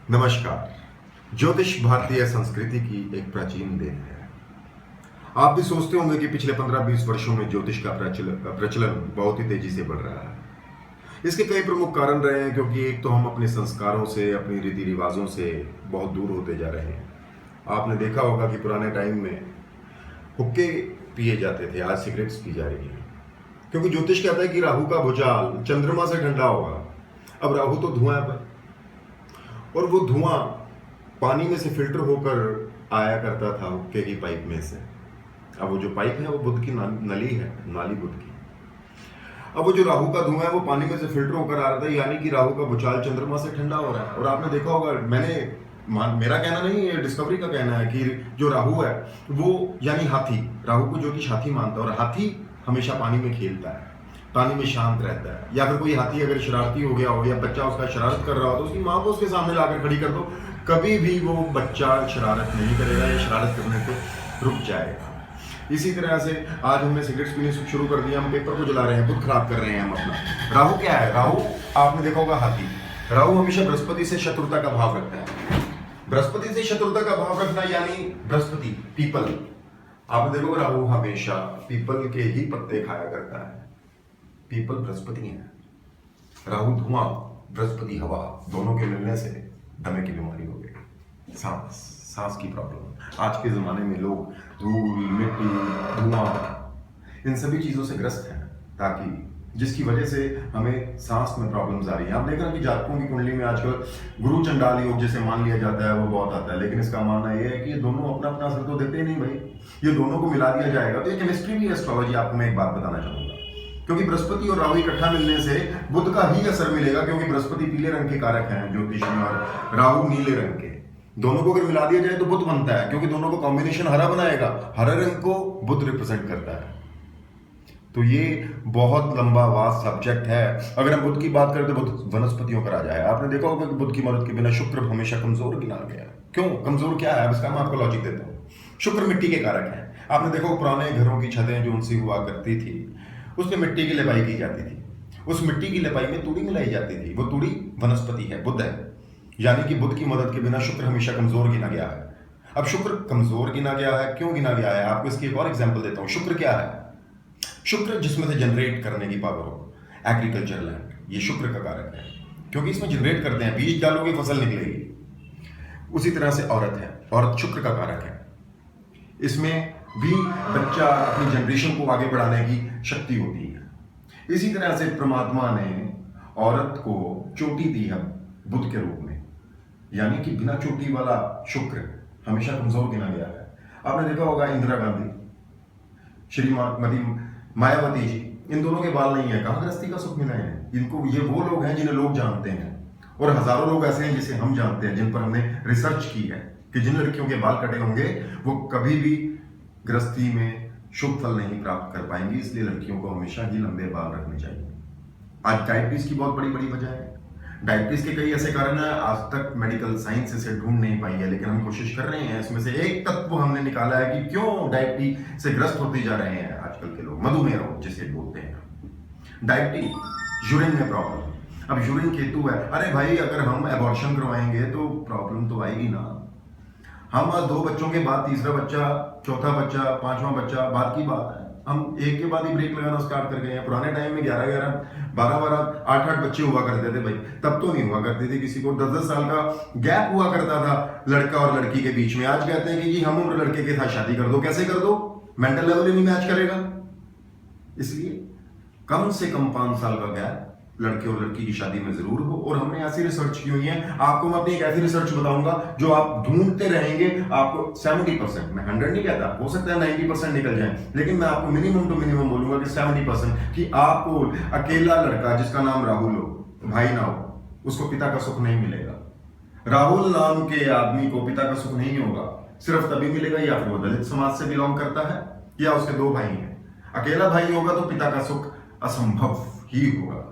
नमस्कार। ज्योतिष भारतीय संस्कृति की एक प्राचीन देन है। आप भी सोचते होंगे कि पिछले 15-20 वर्षों में ज्योतिष का प्रचलन बहुत ही तेजी से बढ़ रहा है। इसके कई प्रमुख कारण रहे हैं, क्योंकि एक तो हम अपने संस्कारों से, अपनी रीति रिवाजों से बहुत दूर होते जा रहे हैं। आपने देखा होगा कि पुराने टाइम में हुक्के पिए जाते थे, आज सिगरेट्स पी जा रही हैं, क्योंकि ज्योतिष कहता है कि राहु का भुजाल चंद्रमा से ठंडा होगा। अब राहु तो धुआं है, और वो धुआं पानी में से फिल्टर होकर आया करता था हुक्के की पाइप में से। अब वो जो पाइप है वो बुध की नली है, नाली बुध की। अब वो जो राहु का धुआं है वो पानी में से फिल्टर होकर आ रहा था, यानी कि राहु का भुचाल चंद्रमा से ठंडा हो रहा है। और आपने देखा होगा, मेरा कहना नहीं, ये डिस्कवरी का कहना है कि जो राहु है वो यानी हाथी, राहु को ज्योतिष हाथी मानता है, और हाथी हमेशा पानी में खेलता है, पानी में शांत रहता है। या फिर कोई हाथी अगर शरारती हो गया हो या बच्चा उसका शरारत कर रहा हो तो उसकी माँ को उसके सामने लाकर खड़ी कर दो, कभी भी वो बच्चा शरारत नहीं करेगा या शरारत करने से रुक जाएगा। इसी तरह से आज हमने सिगरेट्स पीने शुरू कर दिया, हम पेपर को जला रहे हैं, बुध खराब कर रहे हैं हम अपना। राहु क्या है? राहु आपने देखा होगा हाथी। राहु हमेशा बृहस्पति से शत्रुता का भाव रखता है। बृहस्पति से शत्रुता का भाव रखना यानी बृहस्पति, पीपल। आपने देखो राहु हमेशा पीपल के ही पत्ते खाया करता है। पीपल बृहस्पति है, राहु धुआं, बृहस्पति हवा, दोनों के मिलने से दमे की बीमारी हो गई, सांस की प्रॉब्लम। आज के जमाने में लोग धूल, मिट्टी, धुआं, इन सभी चीजों से ग्रस्त हैं, ताकि जिसकी वजह से हमें सांस में प्रॉब्लम्स आ रही है। आप देख रहे हैं कि जातकों की कुंडली में आजकल गुरु चंडाल योग जिसे मान लिया जाता है वो बहुत आता है, लेकिन इसका मानना यह है कि ये दोनों अपना अपना असर तो देते ही नहीं भाई, ये दोनों को मिला दिया जाएगा तो ये केमिस्ट्री भी है, एस्ट्रोलॉजी। आपको मैं एक बात बताना चाहूंगा, क्योंकि बृहस्पति और राहु इकट्ठा मिलने से बुध का ही असर मिलेगा, क्योंकि बृहस्पति पीले रंग के कारक हैं ज्योतिष में और राहु नीले रंग के। दोनों को अगर मिला दिया जाए तो बुध बनता है, क्योंकि दोनों को कॉम्बिनेशन हरा बनाएगा। हरा रंग को बुध रिप्रेजेंट करता है। तो ये बहुत लंबा वास्ट सब्जेक्ट है। अगर हम बुध की बात करें तो बुध वनस्पतियों का राजा है। आपने देखा होगा कि बुध की मदद के बिना शुक्र हमेशा कमजोर गिना गया। क्यों कमजोर? क्या है, अब इसका मैं आपको लॉजिक देता हूँ। शुक्र मिट्टी के कारक है। आपने देखो पुराने घरों की छतें जो उनसे हुआ करती थी उसमें मिट्टी की लिपाई की जाती थी। उस मिट्टी की लिपाई में तूड़ी मिलाई जाती थी। वो तूड़ी वनस्पति है, बुध है, यानी कि बुध की मदद के बिना शुक्र हमेशा कमजोर गिना गया है। अब शुक्र कमजोर गिना गया है, क्यों गिना गया है? आपको इसकी एक और एग्जांपल देता हूं। शुक्र क्या है? शुक्र जिसमें से जनरेट करने की पावर हो, एग्रीकल्चर लैंड, ये शुक्र का कारक है, क्योंकि इसमें जनरेट करते हैं, बीज डालोगे फसल निकलेगी। उसी तरह से औरत है, औरत शुक्र का कारक है। इसमें भी बच्चा अपनी जनरेशन को आगे बढ़ाने की शक्ति होती है। इसी तरह से परमात्मा ने औरत को चोटी दी है बुध के रूप में, यानी कि बिना चोटी वाला शुक्र हमेशा कमजोर गिना गया है। आपने देखा होगा इंदिरा गांधी, श्रीमती मायावती जी, इन दोनों के बाल नहीं है, कहां गृहस्थी का सुख मिला है इनको? ये वो लोग हैं जिन्हें लोग जानते हैं, और हजारों लोग ऐसे हैं जिसे हम जानते हैं, जिन पर हमने रिसर्च की है कि जिन लड़कियों के बाल कटे होंगे वो कभी भी गृहस्थी में शुभ फल नहीं प्राप्त कर पाएंगी। इसलिए लड़कियों को हमेशा ही लंबे बाल रखने चाहिए। आज डायबिटीज की बहुत बड़ी वजह है। डायबिटीज के कई ऐसे कारण हैं, आज तक मेडिकल साइंस इसे ढूंढ नहीं पाई है, लेकिन हम कोशिश कर रहे हैं। इसमें से एक तत्व हमने निकाला है कि क्यों डायबिटीज से ग्रस्त होते जा रहे हैं आजकल के लोग। मधुमेह रोग जिसे बोलते हैं, डायबिटीज, यूरिन में प्रॉब्लम। अब यूरिन केतु है, अरे भाई अगर हम एबॉर्शन करवाएंगे तो प्रॉब्लम तो आएगी ना। हम 2 बच्चों के बाद तीसरा बच्चा, चौथा बच्चा, 5वां बच्चा, बाद की बात है। हम एक के बाद ही ब्रेक लगाना स्टार्ट कर गए हैं। पुराने टाइम में 11-11, 12-12, 8-8 बच्चे हुआ करते थे भाई, तब तो नहीं हुआ करते थे। किसी को 10-10 साल का गैप हुआ करता था लड़का और लड़की के बीच में। आज कहते हैं कि जी हम उम्र लड़के के साथ शादी कर दो। कैसे कर दो? मेंटल लेवल ही नहीं मैच करेगा। इसलिए कम से कम 5 साल का गैप लड़के और लड़की की शादी में जरूर हो। और हमने ऐसी रिसर्च की हुई है, आपको मैं अपनी एक ऐसी रिसर्च बताऊंगा जो आप ढूंढते रहेंगे। आपको 70%, मैं 100 नहीं कहता, हो सकता है 90% निकल जाए, लेकिन मैं आपको मिनिमम टू मिनिमम बोलूंगा कि 70% कि आपको अकेला लड़का जिसका नाम राहुल हो, भाई ना हो, उसको पिता का सुख नहीं मिलेगा। राहुल नाम के आदमी को पिता का सुख नहीं होगा, सिर्फ तभी मिलेगा या फिर वो दलित समाज से बिलोंग करता है या उसके 2 भाई हैं। अकेला भाई होगा तो पिता का सुख असंभव ही होगा।